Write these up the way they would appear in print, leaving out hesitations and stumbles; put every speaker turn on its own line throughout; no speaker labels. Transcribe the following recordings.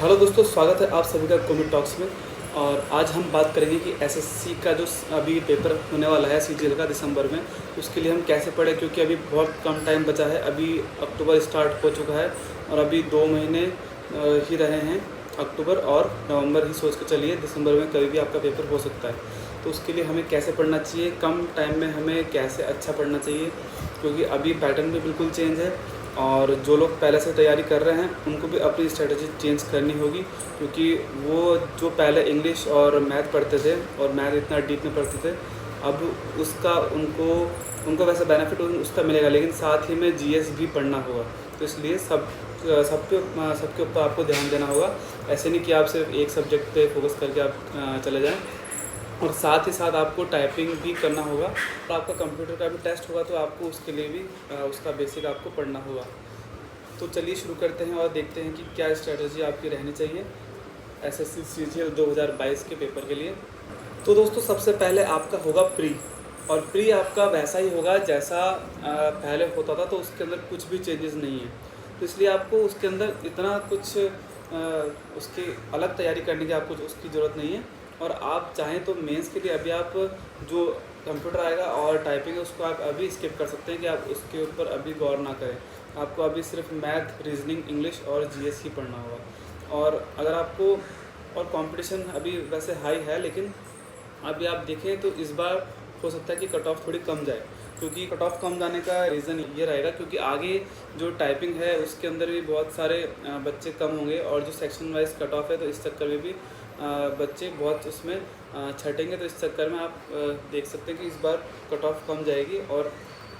Hello दोस्तों, स्वागत है आप सभी का कॉमेडी टॉक्स में। और आज हम बात करेंगे कि एसएससी का जो अभी पेपर होने वाला है सीजीएल का दिसंबर में, उसके लिए हम कैसे पढ़ें, क्योंकि अभी बहुत कम टाइम बचा है। अभी अक्टूबर स्टार्ट हो चुका है और अभी 2 महीने ही रहे हैं। अक्टूबर और नवंबर ही सोच के चलिए, दिसंबर में कभी भी आपका पेपर हो सकता है। तो उसके लिए हमें कैसे पढ़ना चाहिए, कम टाइम में हमें कैसे अच्छा पढ़ना चाहिए, क्योंकि अभी पैटर्न भी बिल्कुल चेंज है। और जो लोग पहले से तैयारी कर रहे हैं उनको भी अपनी स्ट्रेटजी चेंज करनी होगी, क्योंकि वो जो पहले इंग्लिश और मैथ पढ़ते थे और मैथ इतना डीप में पढ़ते थे, अब उसका उनको वैसा बेनिफिट उसका मिलेगा, लेकिन साथ ही में जीएस भी पढ़ना होगा। तो इसलिए सबके ऊपर आपको ध्यान देना होगा। ऐसे नहीं कि आप सिर्फ एक सब्जेक्ट पे फोकस करके आप चले जाएँ। और साथ ही साथ आपको टाइपिंग भी करना होगा और आपका कंप्यूटर का भी टेस्ट होगा, तो आपको उसके लिए भी उसका बेसिक आपको पढ़ना होगा। तो चलिए शुरू करते हैं और देखते हैं कि क्या स्ट्रेटजी आपकी रहनी चाहिए एसएससी सीजीएल 2022 के पेपर के लिए। तो दोस्तों, सबसे पहले आपका होगा प्री, और प्री आपका वैसा ही होगा जैसा पहले होता था, तो उसके अंदर कुछ भी चेंजेस नहीं है। तो इसलिए आपको उसके अंदर इतना कुछ उसकी अलग तैयारी करने की आपको उसकी ज़रूरत नहीं है। और आप चाहें तो मेंस के लिए अभी आप जो कंप्यूटर आएगा और टाइपिंग है उसको आप अभी स्किप कर सकते हैं, कि आप उसके ऊपर अभी गौर ना करें। आपको अभी सिर्फ मैथ, रीजनिंग, इंग्लिश और जीएस ही पढ़ना होगा। और अगर आपको और कंपटीशन अभी वैसे हाई है, लेकिन अभी आप देखें तो इस बार हो सकता है कि कट ऑफ थोड़ी कम जाए, क्योंकि कट ऑफ कम जाने का रीज़न ये रहेगा क्योंकि आगे जो टाइपिंग है उसके अंदर भी बहुत सारे बच्चे कम होंगे, और जो सेक्शन वाइज कट ऑफ है तो इस चक्कर में भी बच्चे बहुत उसमें छटेंगे। तो इस चक्कर में आप देख सकते हैं कि इस बार कट ऑफ कम जाएगी, और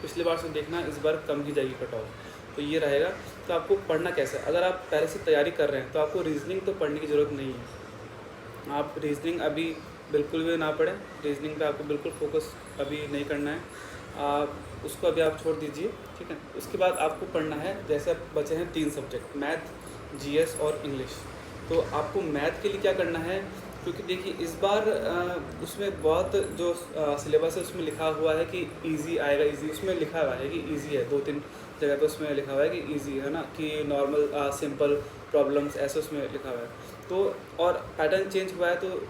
पिछली बार से देखना इस बार कम ही जाएगी कट ऑफ। तो ये रहेगा। तो आपको पढ़ना कैसे है, अगर आप पहले से तैयारी कर रहे हैं तो आपको रीजनिंग तो पढ़ने की ज़रूरत नहीं है। आप रीजनिंग अभी बिल्कुल भी ना पढ़ें, रीजनिंग पे आपको बिल्कुल फोकस अभी नहीं करना है, आप उसको अभी आप छोड़ दीजिए, ठीक है। उसके बाद आपको पढ़ना है, जैसे अब बचे हैं 3 सब्जेक्ट, मैथ, जीएस और इंग्लिश। तो आपको मैथ के लिए क्या करना है, क्योंकि देखिए इस बार उसमें बहुत जो सिलेबस है उसमें लिखा हुआ है कि इजी आएगा। इजी उसमें लिखा हुआ है कि इजी है, 2-3 जगह पे उसमें लिखा हुआ है कि इजी है ना, कि नॉर्मल सिंपल प्रॉब्लम्स ऐसे उसमें लिखा हुआ है। तो और पैटर्न चेंज हुआ है, तो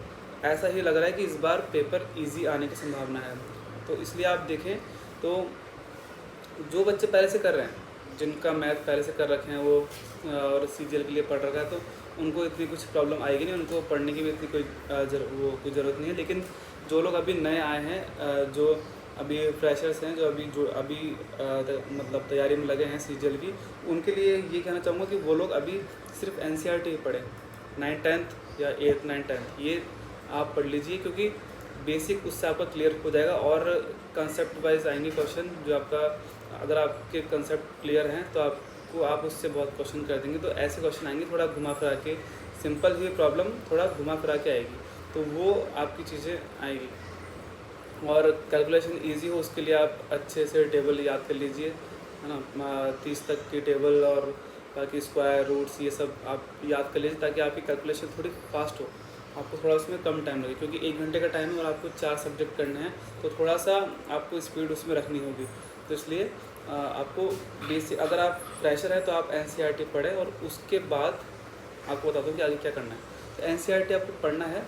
ऐसा ही लग रहा है कि इस बार पेपर ईजी आने की संभावना है। तो इसलिए आप देखें तो जो बच्चे पहले से कर रहे हैं, जिनका मैथ पहले से कर रखे हैं वो और सीजीएल के लिए पढ़ रखा है, तो उनको इतनी कुछ प्रॉब्लम आएगी नहीं, उनको पढ़ने की भी इतनी कोई ज़रूरत नहीं है। लेकिन जो लोग अभी नए आए हैं, जो अभी फ्रेशर्स हैं, जो अभी मतलब तैयारी में लगे हैं सीजीएल की, उनके लिए ये कहना चाहूँगा कि वो लोग अभी सिर्फ एनसीईआरटी पढ़ें। 9th-10th या 8th-9th-10th ये आप पढ़ लीजिए, क्योंकि बेसिक उससे आपका क्लियर हो जाएगा। और कंसेप्ट वाइज आएंगे क्वेश्चन, जो आपका अगर आपके कंसेप्ट क्लियर हैं तो आप उससे बहुत क्वेश्चन कर देंगे। तो ऐसे क्वेश्चन आएंगे थोड़ा घुमा फिरा के, सिंपल हुई प्रॉब्लम थोड़ा घुमा फिरा के आएगी, तो वो आपकी चीज़ें आएगी। और कैलकुलेशन इजी हो उसके लिए आप अच्छे से टेबल याद कर लीजिए, है ना, 30 तक की टेबल और बाकी स्क्वायर रूट्स ये सब आप याद कर लीजिए, ताकि आपकी कैलकुलेशन थोड़ी फास्ट हो, आपको थोड़ा उसमें कम टाइम लगे। क्योंकि 1 घंटे का टाइम है और आपको 4 सब्जेक्ट करने हैं, तो थोड़ा सा आपको स्पीड उसमें रखनी होगी। तो इसलिए आपको बेसिक, अगर आप फ्रेशर है तो आप एनसीईआरटी पढ़ें, और उसके बाद आपको बता दूँ कि आगे क्या करना है। तो एनसीईआरटी आपको पढ़ना है,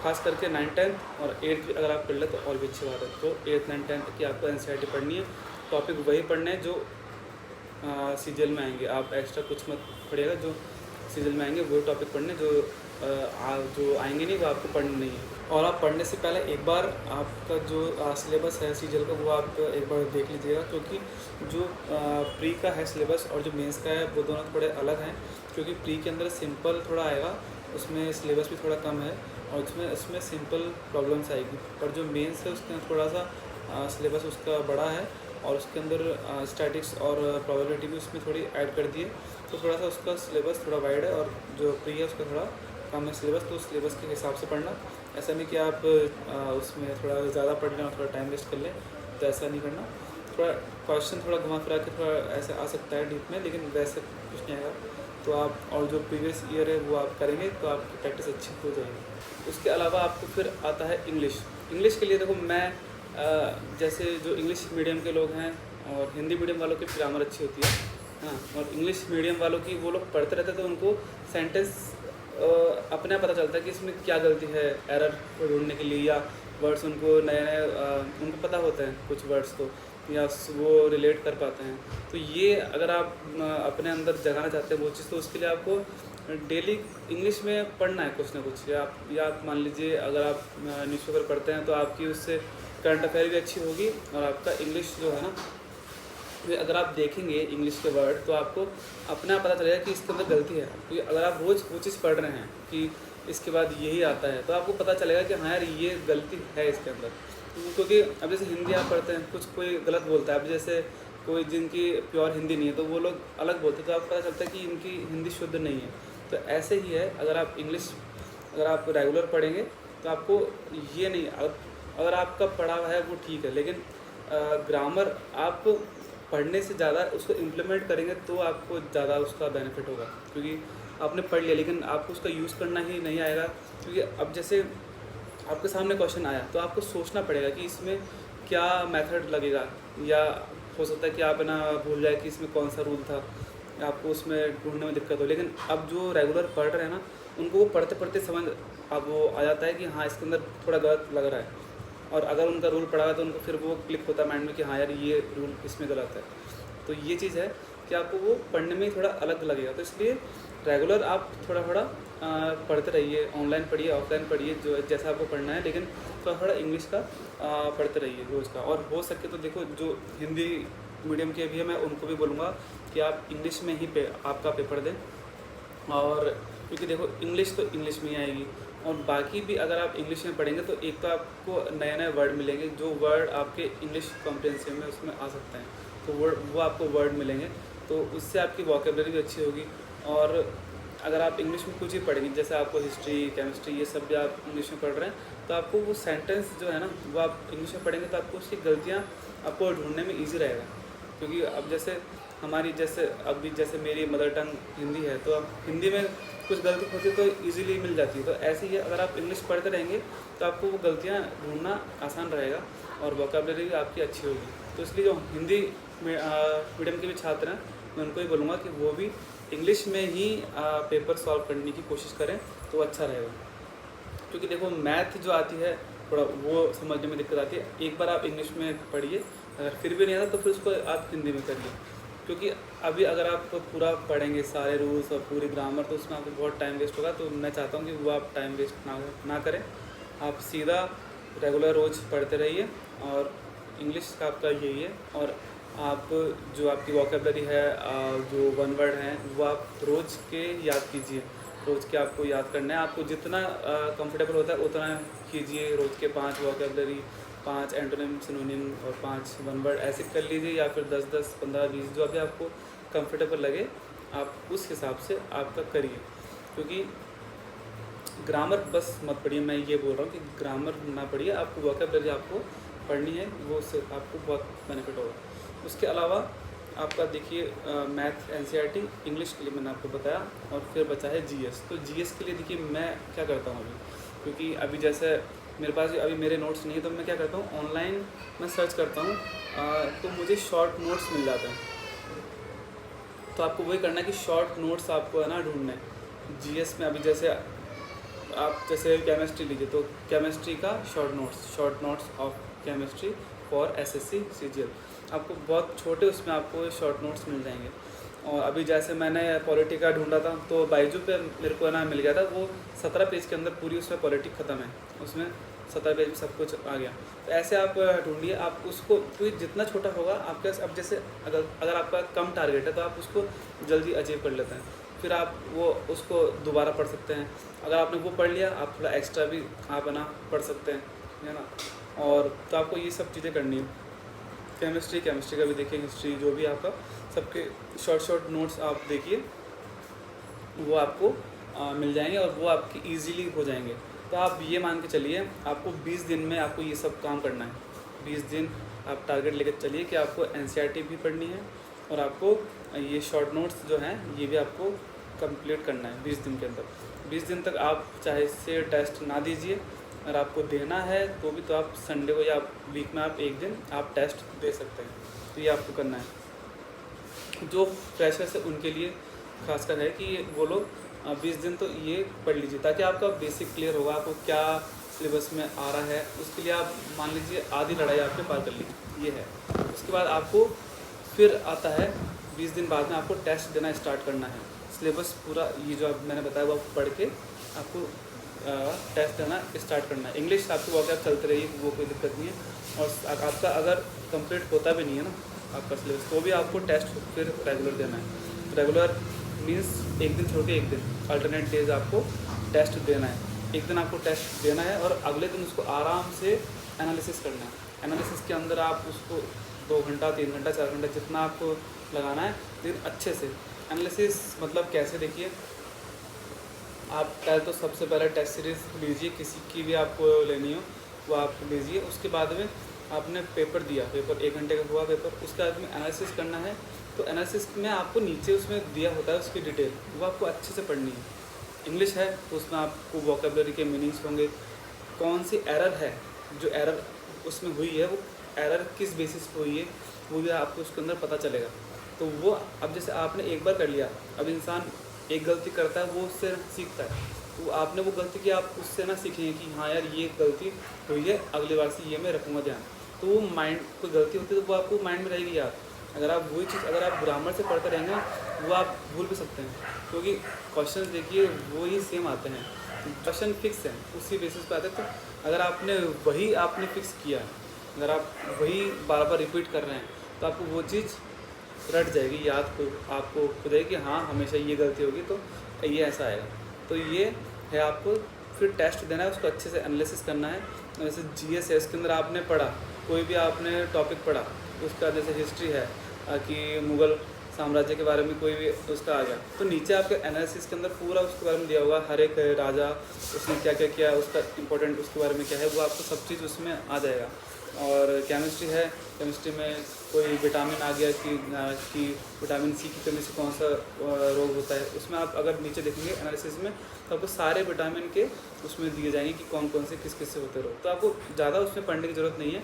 खास करके 9th-10th और 8th भी अगर आप पढ़ लें तो और भी अच्छी बात है। तो 8th-9th-10th की आपको एनसीईआरटी पढ़नी है, टॉपिक वही पढ़ने हैं जो सीजीएल में आएंगे। आप एक्स्ट्रा कुछ मत पढ़िएगा, जो सीजीएल में आएंगे वही टॉपिक पढ़ने, जो आएंगे नहीं वो आपको पढ़ने नहीं है। और आप पढ़ने से पहले एक बार आपका जो सिलेबस है सीजीएल का वो आप एक बार देख लीजिएगा, क्योंकि जो प्री का है सिलेबस और जो मेंस का है वो दोनों थोड़े अलग हैं। क्योंकि प्री के अंदर सिंपल थोड़ा आएगा, उसमें सिलेबस भी थोड़ा कम है और इसमें सिंपल प्रॉब्लम्स आएगी। और जो मेंस है उसके अंदर थोड़ा सा सिलेबस उसका बड़ा है, और उसके अंदर स्टैटिक्स और प्रोबेबिलिटी भी उसमें थोड़ी ऐड कर दिए, तो थोड़ा सा उसका सिलेबस थोड़ा वाइड है। और जो प्री है उसका थोड़ा कम है सिलेबस, तो उस सिलेबस के हिसाब से पढ़ना। ऐसा नहीं कि आप उसमें थोड़ा ज़्यादा पढ़ लें और थोड़ा टाइम वेस्ट कर लें, तो ऐसा नहीं करना। थोड़ा क्वेश्चन थोड़ा घुमा फिरा के थोड़ा ऐसे आ सकता है डीप में, लेकिन वैसे कुछ नहीं आएगा। तो आप और जो प्रीवियस ईयर है वो आप करेंगे तो आपकी प्रैक्टिस अच्छी हो जाएगी। उसके अलावा आपको फिर आता है इंग्लिश के लिए देखो, मैं जैसे जो इंग्लिश मीडियम के लोग हैं और हिंदी मीडियम वालों की ग्रामर अच्छी होती है, हाँ, और इंग्लिश मीडियम वालों की वो लोग पढ़ते रहते तो उनको सेंटेंस अपने आप पता चलता है कि इसमें क्या गलती है एरर को ढूंढने के लिए, या वर्ड्स उनको नए नए उनको पता होते हैं कुछ वर्ड्स तो, या वो रिलेट कर पाते हैं। तो ये अगर आप अपने अंदर जगाना चाहते हैं वो चीज़, तो उसके लिए आपको डेली इंग्लिश में पढ़ना है कुछ ना कुछ। या आप मान लीजिए अगर आप न्यूज़पेपर पढ़ते हैं तो आपकी उससे करंट अफेयर भी अच्छी होगी, और आपका इंग्लिश जो है ना, अगर आप देखेंगे इंग्लिश के वर्ड तो आपको अपने आप पता चलेगा कि इसके अंदर गलती है। क्योंकि अगर आप रोज़ वो चीज़ पढ़ रहे हैं कि इसके बाद यही आता है, तो आपको पता चलेगा कि हाँ यार ये गलती है इसके अंदर। क्योंकि अब जैसे हिंदी आप पढ़ते हैं, कुछ कोई गलत बोलता है, अब जैसे कोई जिनकी प्योर हिंदी नहीं है तो वो लोग अलग बोलते हैं, तो आपको पता चलता है कि इनकी हिंदी शुद्ध नहीं है। तो ऐसे ही है, अगर आप इंग्लिश अगर आप रेगुलर पढ़ेंगे तो आपको ये नहीं, अगर आपका पढ़ा हुआ है वो ठीक है, लेकिन ग्रामर आप पढ़ने से ज़्यादा उसको इम्प्लीमेंट करेंगे तो आपको ज़्यादा उसका बेनिफिट होगा। क्योंकि आपने पढ़ लिया लेकिन आपको उसका यूज़ करना ही नहीं आएगा। क्योंकि अब जैसे आपके सामने क्वेश्चन आया तो आपको सोचना पड़ेगा कि इसमें क्या मेथड लगेगा, या हो सकता है कि आप ना भूल जाए कि इसमें कौन सा रूल था, आपको उसमें ढूंढने में दिक्कत हो। लेकिन अब जो रेगुलर पढ़ रहे हैं ना, उनको वो पढ़ते पढ़ते समझ अब वो आ जाता है कि हाँ इसके अंदर थोड़ा गलत लग रहा है, और अगर उनका रूल पढ़ा है तो उनको फिर वो क्लिक होता है माइंड में कि हाँ यार ये रूल इसमें गलत है। तो ये चीज़ है कि आपको वो पढ़ने में ही थोड़ा अलग लगेगा। तो इसलिए रेगुलर आप थोड़ा थोड़ा पढ़ते रहिए, ऑनलाइन पढ़िए, ऑफलाइन पढ़िए, जो जैसा आपको पढ़ना है, लेकिन थोड़ा थोड़ा इंग्लिश का पढ़ते रहिए रोज़ का। और हो सके तो देखो जो हिंदी मीडियम के भी है, मैं उनको भी बोलूँगा कि आप इंग्लिश में ही आपका पेपर दें। और क्योंकि देखो इंग्लिश तो इंग्लिश में ही आएगी, और बाकी भी अगर आप इंग्लिश में पढ़ेंगे तो एक तो आपको नए नए वर्ड मिलेंगे, जो वर्ड आपके इंग्लिश कॉम्प्रिहेंसिव में उसमें आ सकते हैं, तो वो आपको वर्ड मिलेंगे, तो उससे आपकी वोकेबलरी भी अच्छी होगी। और अगर आप इंग्लिश में कुछ ही पढ़ेंगे, जैसे आपको हिस्ट्री, केमिस्ट्री ये सब भी आप इंग्लिश में पढ़ रहे हैं, तो आपको वो सेंटेंस जो है ना वो आप इंग्लिश में पढ़ेंगे तो आपको उसकी गलतियाँ आपको ढूंढने में ईजी रहेगा। क्योंकि अब जैसे हमारी अभी जैसे मेरी मदर टंग हिंदी है, तो अब हिंदी में कुछ गलती होती है तो इजीली मिल जाती है। तो ऐसे ही अगर आप इंग्लिश पढ़ते रहेंगे तो आपको वो गलतियाँ ढूंढना आसान रहेगा, और वोकेबलरी भी आपकी अच्छी होगी। तो इसलिए जो हिंदी मीडियम के भी छात्र हैं, मैं उनको ही बोलूँगा कि वो भी इंग्लिश में ही पेपर सॉल्व करने की कोशिश करें तो अच्छा रहेगा। क्योंकि देखो मैथ जो आती है थोड़ा वो समझने में दिक्कत आती है। एक बार आप इंग्लिश में पढ़िए, अगर फिर भी नहीं आता तो फिर उसको आप हिंदी में करिए। क्योंकि अभी अगर आप पूरा पढ़ेंगे सारे रूल्स और पूरी ग्रामर, तो उसमें आपको बहुत टाइम वेस्ट होगा। तो मैं चाहता हूँ कि वो आप टाइम वेस्ट ना करें, आप सीधा रेगुलर रोज़ पढ़ते रहिए, और इंग्लिश का आपका यही है। और आप जो आपकी वोकेबलरी है, जो वन वर्ड हैं, वो आप रोज़ के याद कीजिए। रोज़ के आपको याद करना है, आपको जितना कंफर्टेबल होता है उतना कीजिए। रोज़ के 5 वोकेबलरी, 5 एंटोनिम, सिनोनिम और 5 वन वर्ड ऐसे कर लीजिए, या फिर 10-10, 15-20 जो अभी आपको कंफर्टेबल लगे आप उस हिसाब से आपका करिए। क्योंकि ग्रामर बस मत पढ़िए, मैं ये बोल रहा हूँ कि ग्रामर ना पढ़िए, आपको वोकेबलरी आपको पढ़नी है, वो उससे आपको बहुत बेनिफिट होगा। उसके अलावा आपका देखिए मैथ एनसीईआरटी, इंग्लिश के लिए मैंने आपको बताया, और फिर बचा है जीएस। तो जीएस के लिए देखिए मैं क्या करता हूँ अभी, क्योंकि अभी जैसे मेरे पास अभी मेरे नोट्स नहीं है, तो मैं क्या करता हूँ ऑनलाइन मैं सर्च करता हूँ, तो मुझे शॉर्ट नोट्स मिल जाते हैं। तो आपको वही करना है कि शॉर्ट नोट्स आपको है ना ढूंढना है। जीएस में अभी जैसे आप जैसे केमिस्ट्री लीजिए, तो केमिस्ट्री का short notes of chemistry for SSC CGL, आपको बहुत छोटे उसमें आपको शॉर्ट नोट्स मिल जाएंगे। और अभी जैसे मैंने पॉलिटी का ढूंढा था तो बाइजू पे मेरे को ना मिल गया था, वो 17 पेज के अंदर पूरी उसमें पॉलिटी ख़त्म है, उसमें 17 पेज में सब कुछ आ गया। तो ऐसे आप ढूंढिए, आप उसको कोई जितना छोटा होगा आपके अब जैसे अगर आपका कम टारगेट है तो आप उसको जल्दी अचीव कर लेते हैं, फिर आप वो उसको दोबारा पढ़ सकते हैं। अगर आपने वो पढ़ लिया, आप थोड़ा एक्स्ट्रा भी आप है ना पढ़ सकते हैं, है ना। और तो आपको ये सब चीज़ें करनी है। केमिस्ट्री का भी देखिए, हिस्ट्री जो भी आपका सबके शॉर्ट नोट्स आप देखिए, वो आपको मिल जाएंगे, और वो आपकी ईजीली हो जाएंगे। तो आप ये मान के चलिए आपको 20 दिन में आपको ये सब काम करना है। 20 दिन आप टारगेट लेकर चलिए कि आपको एनसीईआरटी भी पढ़नी है, और आपको ये शॉर्ट नोट्स जो हैं ये भी आपको कंप्लीट करना है 20 दिन के अंदर। 20 दिन तक आप चाहे से टेस्ट ना दीजिए, अगर आपको देना है तो भी तो आप संडे को या वीक में आप एक दिन आप टेस्ट दे सकते हैं। तो ये आपको करना है। जो फ्रेशर्स है उनके लिए खासकर है कि वो लोग 20 दिन तो ये पढ़ लीजिए, ताकि आपका बेसिक क्लियर होगा, आपको क्या सिलेबस में आ रहा है। उसके लिए आप मान लीजिए आधी लड़ाई आपने पार कर ली, ये है। उसके बाद आपको फिर आता है 20 दिन बाद में आपको टेस्ट देना स्टार्ट करना है। सिलेबस पूरा ये जो मैंने बताया वो आप पढ़ के आपको टेस्ट देना स्टार्ट करना है। इंग्लिश आपकी वॉकअप चलते रहिए, वो कोई दिक्कत नहीं है। और आपका अगर कंप्लीट होता भी नहीं है ना आपका सिलेबस, तो भी आपको टेस्ट फिर रेगुलर देना है। रेगुलर मीन्स एक दिन छोड़ के एक दिन, अल्टरनेट डेज आपको टेस्ट देना है। एक दिन आपको टेस्ट देना है और अगले दिन उसको आराम से एनालिसिस करना है। एनालिसिस के अंदर आप उसको 2 घंटा 3 घंटा 4 घंटा जितना आपको लगाना है, लेकिन अच्छे से एनालिसिस। मतलब कैसे, देखिए आप पहले तो सबसे पहले टेस्ट सीरीज़ लीजिए, किसी की भी आपको लेनी हो वो आप लीजिए। उसके बाद में आपने पेपर दिया, पेपर 1 घंटे का हुआ पेपर, उसके बाद में एनालिसिस करना है। तो एनालिसिस में आपको नीचे उसमें दिया होता है उसकी डिटेल, वो आपको अच्छे से पढ़नी है। इंग्लिश है तो उसमें आपको वोकेबलरी के मीनिंग्स होंगे, कौन सी एरर है, जो एरर उसमें हुई है वो एरर किस बेसिस पे हुई है, वो भी आपको उसके अंदर पता चलेगा। तो वो अब जैसे आपने एक बार कर लिया, अब इंसान एक गलती करता है वो उससे सीखता है। तो आपने वो गलती की, आप उससे ना सीखेंगे कि हाँ यार ये गलती हुई है, अगली बार से ये मैं रखूँगा ध्यान। तो वो माइंड, कोई गलती होती है तो वो आपको माइंड में रहेगी यार। अगर आप वही चीज़ अगर आप ग्रामर से पढ़ते रहेंगे वो आप भूल भी सकते हैं, क्योंकि क्वेश्चन देखिए वो ही सेम आते हैं, क्वेश्चन फिक्स है, उसी बेसिस पे आते हैं। तो अगर आपने फिक्स किया, अगर आप वही बार बार रिपीट कर रहे हैं तो आपको वो चीज़ रट जाएगी, याद को आपको खुद है कि हाँ हमेशा ये गलती होगी तो ये ऐसा आएगा। तो ये है, आपको फिर टेस्ट देना है, उसको अच्छे से एनालिसिस करना है। जैसे जीएस है, इसके अंदर आपने पढ़ा, कोई भी आपने टॉपिक पढ़ा, उसका जैसे हिस्ट्री है कि मुग़ल साम्राज्य के बारे में कोई भी उसका आ गया, तो नीचे आपके एनालिसिस के अंदर पूरा उसके बारे में दिया होगा, हर एक राजा उसने क्या क्या किया, उसका इंपॉर्टेंट उसके बारे में क्या है, वो आपको सब चीज़ उसमें आ जाएगा। और केमिस्ट्री है, केमिस्ट्री में कोई विटामिन आ गया कि विटामिन सी की कमी से कौन सा रोग होता है, उसमें आप अगर नीचे देखेंगे एनालिसिस में तो आपको सारे विटामिन के उसमें दिए जाएंगे कि कौन कौन से किस किस से होते रोग। तो आपको ज़्यादा उसमें पढ़ने की ज़रूरत नहीं है,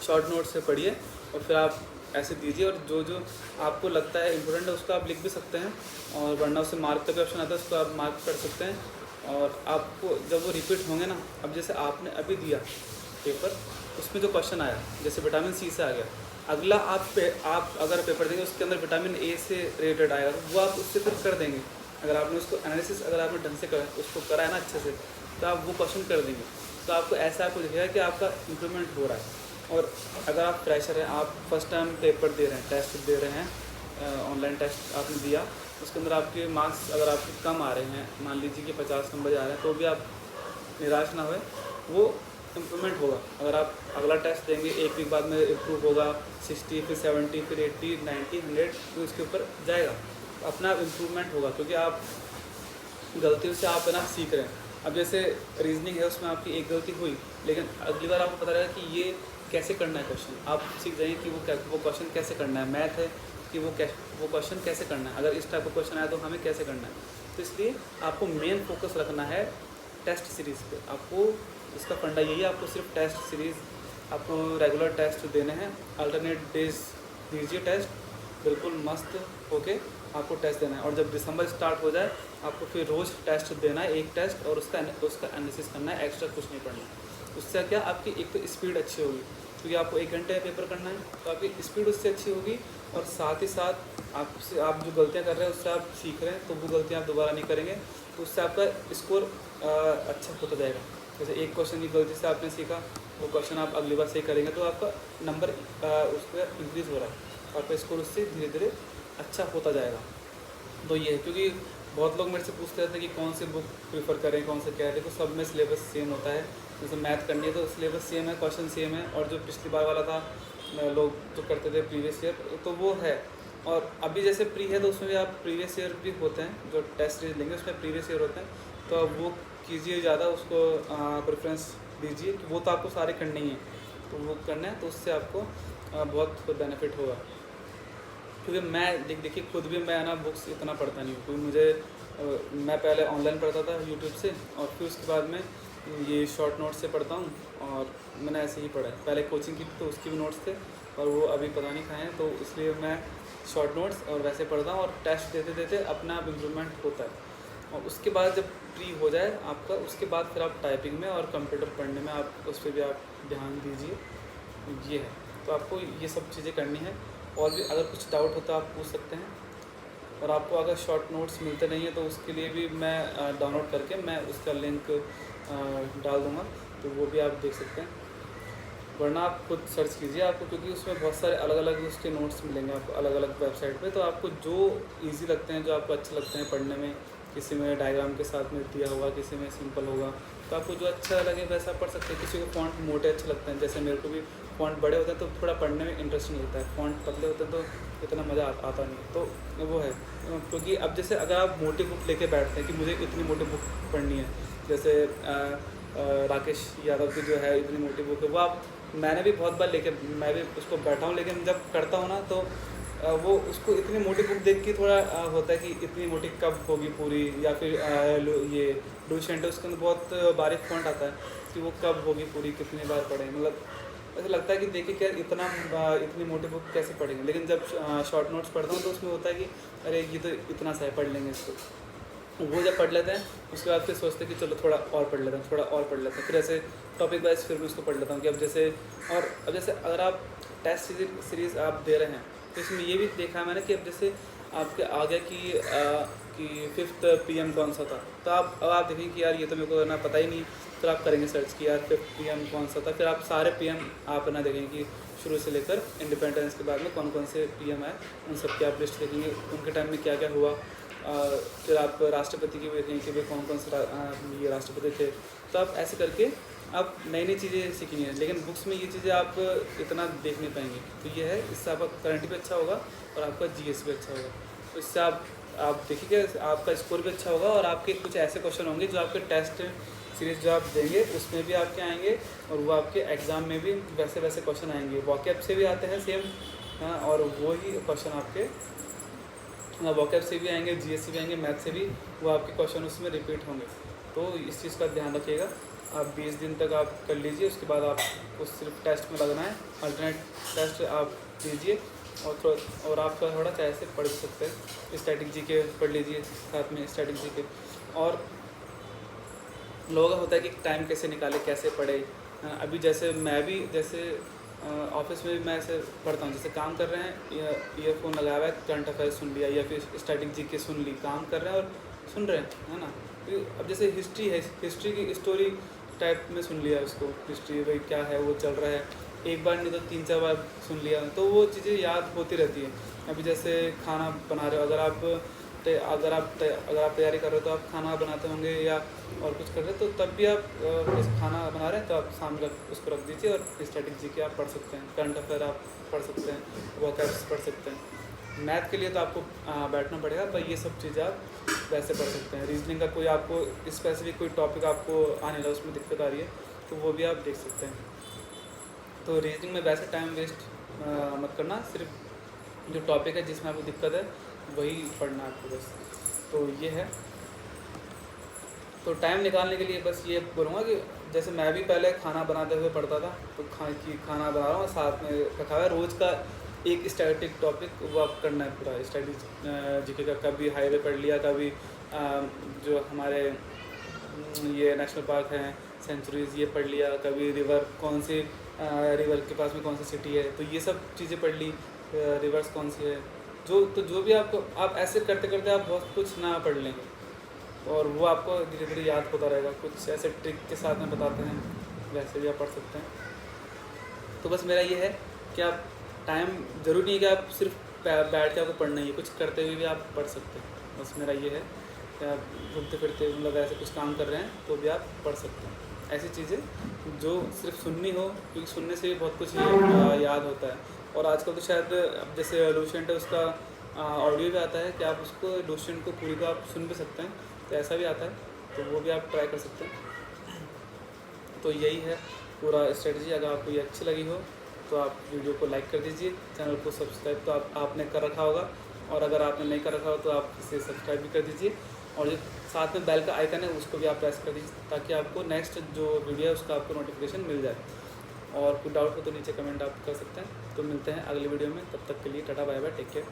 शॉर्ट नोट से पढ़िए और फिर आप ऐसे दीजिए। और जो जो आपको लगता है इम्पोर्टेंट है उसको आप लिख भी सकते हैं, और वरना उससे मार्क का भी ऑप्शन आता है, उसको आप मार्क कर सकते हैं। और आपको जब वो रिपीट होंगे ना, अब जैसे आपने अभी दिया पेपर, उसमें जो क्वेश्चन आया जैसे विटामिन सी से आ गया, अगला आप अगर पेपर देंगे उसके अंदर विटामिन ए से रिलेटेड आएगा, तो वो आप उससे फिर कर देंगे। अगर आपने उसको एनालिसिस अगर आपने ढंग से उसको करा है ना अच्छे से, तो आप वो क्वेश्चन कर देंगे। तो आपको ऐसा आपको दिखेगा कि आपका इम्प्रूवमेंट हो रहा है। और अगर आप फ्रेशर हैं, आप फर्स्ट टाइम पेपर दे रहे हैं, टेस्ट दे रहे हैं, ऑनलाइन टेस्ट आपने दिया, उसके अंदर आपके मार्क्स अगर आपके कम आ रहे हैं, मान लीजिए कि 50 नंबर आ रहे हैं, तो भी आप निराश ना होए, वो इम्प्रूवमेंट होगा। अगर आप अगला टेस्ट देंगे, एक वीक बाद में इम्प्रूव होगा 60, फिर 70, फिर 80, 90, 100, तो उसके ऊपर जाएगा, अपना इम्प्रूवमेंट होगा, क्योंकि आप गलतियों से आप है ना सीख रहे हैं। अब जैसे रीजनिंग है, उसमें आपकी एक गलती हुई, लेकिन अगली बार आपको पता रहेगा कि ये कैसे करना है क्वेश्चन, आप सीख जाइए कि वो क्वेश्चन कैसे करना है। मैथ है कि वो क्वेश्चन कैसे करना है, अगर इस टाइप का क्वेश्चन आया तो हमें कैसे करना है। तो इसलिए आपको मेन फोकस रखना है टेस्ट सीरीज़ पे। आपको इसका फंडा यही है, आपको सिर्फ टेस्ट सीरीज़, आपको रेगुलर टेस्ट देने हैं, अल्टरनेट डेज दीजिए टेस्ट, बिल्कुल मस्त होके आपको टेस्ट देना है। और जब दिसंबर स्टार्ट हो जाए, आपको फिर रोज़ टेस्ट देना है, एक टेस्ट, और उसका एनालिसिस करना है, एक्स्ट्रा कुछ नहीं पढ़ना। उससे क्या आपकी एक तो स्पीड अच्छी होगी, क्योंकि आपको 1 घंटे पेपर करना है, तो आपकी स्पीड उससे अच्छी होगी। और साथ ही साथ आप जो गलतियाँ कर रहे हैं उससे आप सीख रहे हैं, तो वो गलतियाँ आप दोबारा नहीं करेंगे, तो उससे आपका स्कोर अच्छा होता जाएगा। जैसे एक क्वेश्चन की गलती से आपने सीखा, वो क्वेश्चन आप अगली बार सही करेंगे तो आपका नंबर उस पर इंक्रीज़ हो रहा है, आपका स्कोर उससे धीरे धीरे अच्छा होता जाएगा। तो ये है, क्योंकि बहुत लोग मेरे से पूछते रहते हैं कि कौन सी बुक प्रीफर करें, कौन से क्या है। देखो सब में सिलेबस सेम होता है, जैसे मैथ करनी है तो सिलेबस सेम है, क्वेश्चन सेम है, और जो पिछली बार वाला था लोग जो करते थे प्रीवियस ईयर, तो वो है। और अभी जैसे प्री है तो उसमें भी आप प्रीवियस ईयर भी होते हैं, जो टेस्ट सीरीज लेंगे उसमें प्रीवियस ईयर होते हैं, तो अब वो कीजिए, ज़्यादा उसको प्रेफरेंस दीजिए कि वो तो आपको सारे करने ही हैं, तो वो करना है, तो उससे आपको बहुत बेनिफिट होगा। क्योंकि मैं देखिए खुद भी मैं ना बुक्स इतना पढ़ता नहीं हूँ, क्योंकि मुझे मैं पहले ऑनलाइन पढ़ता था यूट्यूब से, और फिर उसके बाद में ये शॉर्ट नोट्स से पढ़ता हूँ, और मैंने ऐसे ही पढ़ा है। पहले कोचिंग की तो उसकी भी नोट्स थे, और वो अभी पता नहीं कहाँ हैं, तो इसलिए मैं शॉर्ट नोट्स और वैसे पढ़ता हूँ, और टेस्ट देते देते अपना आप इम्प्रूवमेंट होता है। और उसके बाद जब प्री हो जाए आपका, उसके बाद फिर आप टाइपिंग में और कंप्यूटर पढ़ने में आप उस पर भी आप ध्यान दीजिए। ये है, तो आपको ये सब चीज़ें करनी है। और भी अगर कुछ डाउट होता है आप पूछ सकते हैं। और आपको अगर शॉर्ट नोट्स मिलते नहीं हैं तो उसके लिए भी मैं डाउनलोड करके मैं उसका लिंक डाल दूँगा, तो वो भी आप देख सकते हैं। वरना आप खुद सर्च कीजिए आपको, क्योंकि उसमें बहुत सारे अलग अलग उसके नोट्स मिलेंगे आपको अलग अलग वेबसाइट पे। तो आपको जो इजी लगते हैं, जो आपको अच्छे लगते हैं पढ़ने में, किसी में डायग्राम के साथ में दिया होगा, किसी में सिंपल होगा, तो आपको जो अच्छा लगे वैसा पढ़ सकते हैं। किसी को फ़ॉन्ट मोटे अच्छे लगते हैं, जैसे मेरे को भी फ़ॉन्ट बड़े होते हैं तो थोड़ा पढ़ने में इंटरेस्टिंग लगता है, फ़ॉन्ट पतले होते हैं तो इतना मज़ा आता नहीं। तो वो है, क्योंकि अब जैसे अगर आप मोटी बुक लेके बैठते हैं कि मुझे इतनी मोटी बुक पढ़नी है, जैसे राकेश यादव की जो है इतनी मोटी बुक है, वो आप मैंने भी बहुत बार लेके मैं भी उसको बैठा हूँ, लेकिन जब करता हूँ ना तो वो उसको इतनी मोटी बुक देख के थोड़ा होता है कि इतनी मोटी कब होगी पूरी, या फिर ये लुसेंट है उसके अंदर बहुत बारीक फॉन्ट आता है कि वो कब होगी पूरी, कितनी बार पढ़ें, मतलब ऐसा लगता है कि देखिए क्या इतनी मोटी बुक कैसे पढ़ेंगे। लेकिन जब शॉर्ट नोट्स पढ़ता हूँ तो उसमें होता है कि अरे ये तो इतना सा है, पढ़ लेंगे इसको। वो जब पढ़ लेते हैं उसके बाद फिर सोचते हैं कि चलो थोड़ा और पढ़ लेते हैं, थोड़ा और पढ़ लेते हैं, फिर ऐसे टॉपिक वाइज फिर भी उसको पढ़ लेता हूँ कि अब जैसे अगर आप टेस्ट सीरीज़ आप दे रहे हैं तो इसमें ये भी देखा है मैंने कि अब जैसे आपके आ गया कि 5th PM कौन सा था, तो अब आप देखेंगे कि यार ये तो मेरे को ना पता ही नहीं, फिर आप करेंगे सर्च कि यार 5th PM कौन सा था, फिर आप सारे PM आप ना देखेंगे कि शुरू से लेकर इंडिपेंडेंस के बाद में कौन कौन से PM आए, उन सब की आप लिस्ट देखेंगे, उनके टाइम में क्या क्या हुआ। फिर आप राष्ट्रपति की भी देखेंगे कि भाई कौन कौन से ये राष्ट्रपति थे। तो आप ऐसे करके आप नई नई चीज़ें सीखनी है, लेकिन बुक्स में ये चीज़ें आप इतना देख नहीं पाएंगे। तो ये है, इससे आपका करंट भी अच्छा होगा और आपका GS भी अच्छा होगा। तो इससे आप देखिए आपका स्कोर भी अच्छा होगा, और आपके कुछ ऐसे क्वेश्चन होंगे जो आपके टेस्ट सीरीज़ जो आप देंगे उसमें भी आपके आएंगे, और वो आपके एग्ज़ाम में भी वैसे वैसे क्वेश्चन आएंगे। वॉकैब से भी आते हैं सेम, और वो ही क्वेश्चन आपके वॉकैब से भी आएंगे, GS से भी आएंगे, मैथ से भी वो आपके क्वेश्चन उसमें रिपीट होंगे। तो इस चीज़ का ध्यान रखिएगा। आप 20 दिन तक आप कर लीजिए, उसके बाद आपको सिर्फ टेस्ट में लगना है, अल्टरनेट टेस्ट आप दीजिए, और आप थोड़ा चाहे से पढ़ सकते हैं। स्टैटिक GK पढ़ लीजिए साथ में, स्टैटिक GK। और लोगों का होता है कि टाइम कैसे निकाले, कैसे पढ़े। अभी जैसे मैं भी जैसे ऑफिस में भी मैं ऐसे पढ़ता हूँ, जैसे काम कर रहे हैं, ईयरफोन लगाया हुआ है, करंट अफेयर्स सुन लिया, या फिर स्टैटिक GK सुन ली, काम कर रहे हैं और सुन रहे हैं, है ना। अब जैसे हिस्ट्री है, हिस्ट्री की स्टोरी टाइप में सुन लिया उसको, हिस्ट्री भाई क्या है वो चल रहा है, एक बार नहीं तो 3-4 बार सुन लिया, तो वो चीज़ें याद होती रहती हैं। अभी जैसे खाना बना रहे हो, अगर आप तैयारी कर रहे हो तो आप खाना बनाते होंगे या और कुछ कर रहे हो, तो तब भी आप इस खाना बना रहे हैं तो आप सामने उसको रख दीजिए और स्टैटिक GK आप पढ़ सकते हैं, करंट अफेयर आप पढ़ सकते हैं, वोकैब्स पढ़ सकते हैं। मैथ के लिए तो आपको बैठना पड़ेगा, पर ये सब चीज़ें आप वैसे पढ़ सकते हैं। रीजनिंग का कोई आपको स्पेसिफिक कोई टॉपिक आपको आने लगा, उसमें दिक्कत आ रही है, तो वो भी आप देख सकते हैं। तो रीजनिंग में वैसे टाइम वेस्ट मत करना, सिर्फ जो टॉपिक है जिसमें आपको दिक्कत है वही पढ़ना आपको बस। तो ये है, तो टाइम निकालने के लिए बस ये बोलूँगा कि जैसे मैं भी पहले खाना बनाते हुए पढ़ता था, तो खाना बना रहा हूँ, साथ में रखा हुआ है रोज़ का एक स्टैटिक टॉपिक, वो आप करना है पूरा स्टैटिक GK का। कभी हाईवे पढ़ लिया, कभी जो हमारे ये नेशनल पार्क हैं, सेंचुरीज़, ये पढ़ लिया, कभी रिवर कौन सी रिवर के पास में कौन सी सिटी है, तो ये सब चीज़ें पढ़ ली, रिवर्स कौन सी है, जो भी आप ऐसे करते करते आप बहुत कुछ ना पढ़ लेंगे, और वो आपको धीरे धीरे याद होता रहेगा। कुछ ऐसे ट्रिक के साथ में बताते हैं, वैसे भी आप पढ़ सकते हैं। तो बस मेरा ये है कि आप टाइम ज़रूरी नहीं है कि आप सिर्फ बैठ के आपको पढ़ना ही है, कुछ करते हुए भी आप पढ़ सकते हैं। बस मेरा ये है कि आप घूमते फिरते मतलब ऐसे कुछ काम कर रहे हैं तो भी आप पढ़ सकते हैं। ऐसी चीज़ें जो सिर्फ सुननी हो, क्योंकि सुनने से भी बहुत कुछ याद होता है। और आजकल तो शायद अब जैसे लुसेंट है, उसका ऑडियो भी आता है कि आप उसको लुसेंट को पूरी को आप सुन भी सकते हैं, तो ऐसा भी आता है, तो वो भी आप ट्राई कर सकते हैं। तो यही है पूरा स्ट्रेटजी। अगर आपको ये अच्छी लगी हो तो आप वीडियो को लाइक कर दीजिए, चैनल को सब्सक्राइब तो आपने कर रखा होगा, और अगर आपने नहीं कर रखा हो तो आप इसे सब्सक्राइब भी कर दीजिए, और जो साथ में बेल का आइकन है उसको भी आप प्रेस कर दीजिए, ताकि आपको नेक्स्ट जो वीडियो है उसका आपको नोटिफिकेशन मिल जाए। और कोई डाउट हो तो नीचे कमेंट आप कर सकते हैं। तो मिलते हैं अगली वीडियो में, तब तक के लिए tata bye bye, take care.